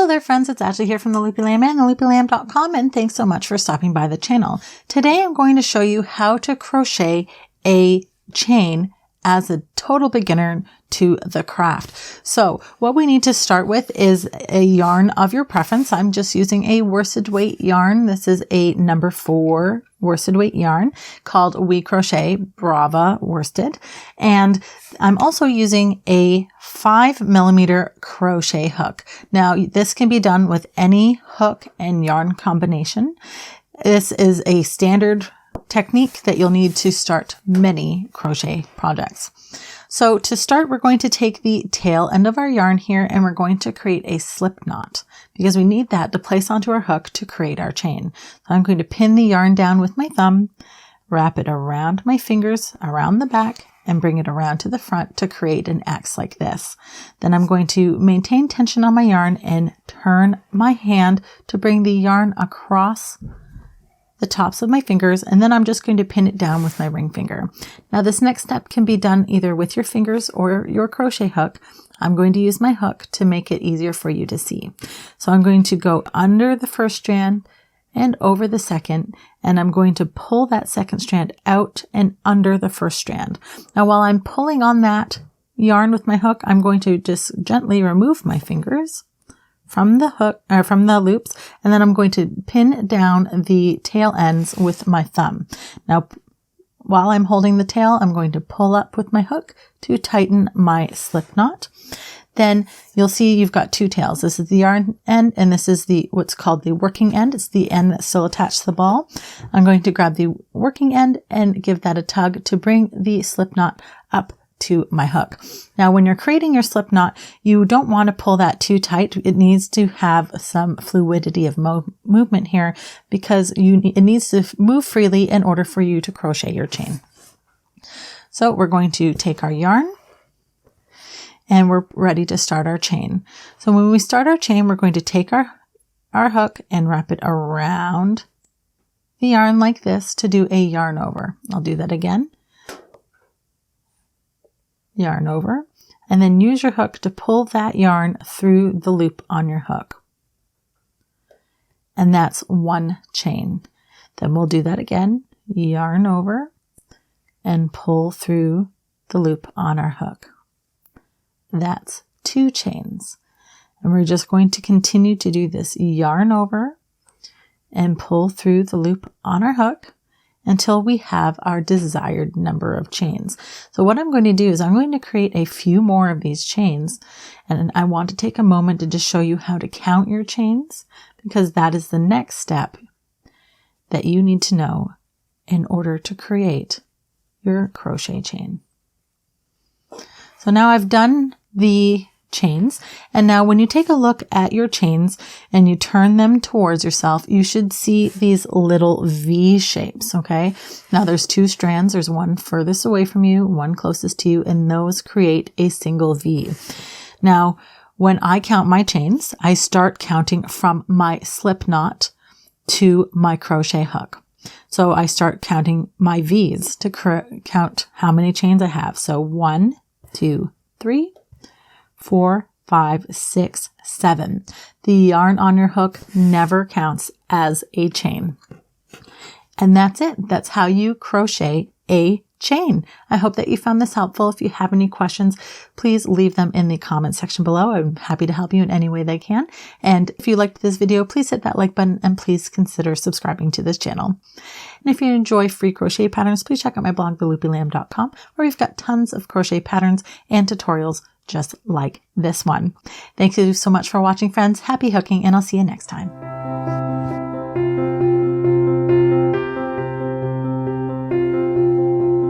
Hello there friends, it's Ashley here from the Loopy Lamb and theloopylamb.com, and thanks so much for stopping by the channel. Today I'm going to show you how to crochet a chain as a total beginner to the craft. So what we need to start with is a yarn of your preference. I'm just using a worsted weight yarn. This is a number 4 worsted weight yarn called We Crochet Brava Worsted. And I'm also using a 5mm crochet hook. Now this can be done with any hook and yarn combination. This is a standard technique that you'll need to start many crochet projects. So to start, we're going to take the tail end of our yarn here and we're going to create a slip knot because we need that to place onto our hook to create our chain. So I'm going to pin the yarn down with my thumb, wrap it around my fingers, around the back, and bring it around to the front to create an X like this. Then I'm going to maintain tension on my yarn and turn my hand to bring the yarn across the tops of my fingers, and then I'm just going to pin it down with my ring finger. Now this next step can be done either with your fingers or your crochet hook. I'm going to use my hook to make it easier for you to see. So I'm going to go under the first strand and over the second, and I'm going to pull that second strand out and under the first strand. Now while I'm pulling on that yarn with my hook, I'm going to just gently remove my fingers from the hook or from the loops, and then I'm going to pin down the tail ends with my thumb. Now while I'm holding the tail, I'm going to pull up with my hook to tighten my slip knot. Then you'll see you've got two tails. This is the yarn end and this is the what's called the working end. It's the end that's still attached to the ball. I'm going to grab the working end and give that a tug to bring the slip knot up to my hook. Now when you're creating your slip knot, you don't want to pull that too tight. It needs to have some fluidity of movement here because it needs to move freely in order for you to crochet your chain. So we're going to take our yarn and we're ready to start our chain. So when we start our chain, we're going to take our hook and wrap it around the yarn like this to do a yarn over. I'll do that again. Yarn over, and then use your hook to pull that yarn through the loop on your hook. And that's one chain. Then we'll do that again. Yarn over and pull through the loop on our hook. That's 2 chains. And we're just going to continue to do this. Yarn over and pull through the loop on our hook until we have our desired number of chains. So what I'm going to do is I'm going to create a few more of these chains, and I want to take a moment to just show you how to count your chains because that is the next step that you need to know in order to create your crochet chain. So now I've done the chains, and now when you take a look at your chains and you turn them towards yourself, you should see these little V shapes. Okay, now there's 2 strands. There's one furthest away from you, one closest to you, and those create a single V. Now when I count my chains, I start counting from my slip knot to my crochet hook. So I start counting my V's to count how many chains I have. So 1, 2, 3, 4, 5, 6, 7. The yarn on your hook never counts as a chain. And that's it. That's how you crochet a chain. I hope that you found this helpful. If you have any questions, please leave them in the comment section below. I'm happy to help you in any way that I can. And if you liked this video, please hit that like button and please consider subscribing to this channel. And if you enjoy free crochet patterns, please check out my blog, theloopylamb.com, where we've got tons of crochet patterns and tutorials just like this one. Thank you so much for watching, friends. Happy hooking, and I'll see you next time.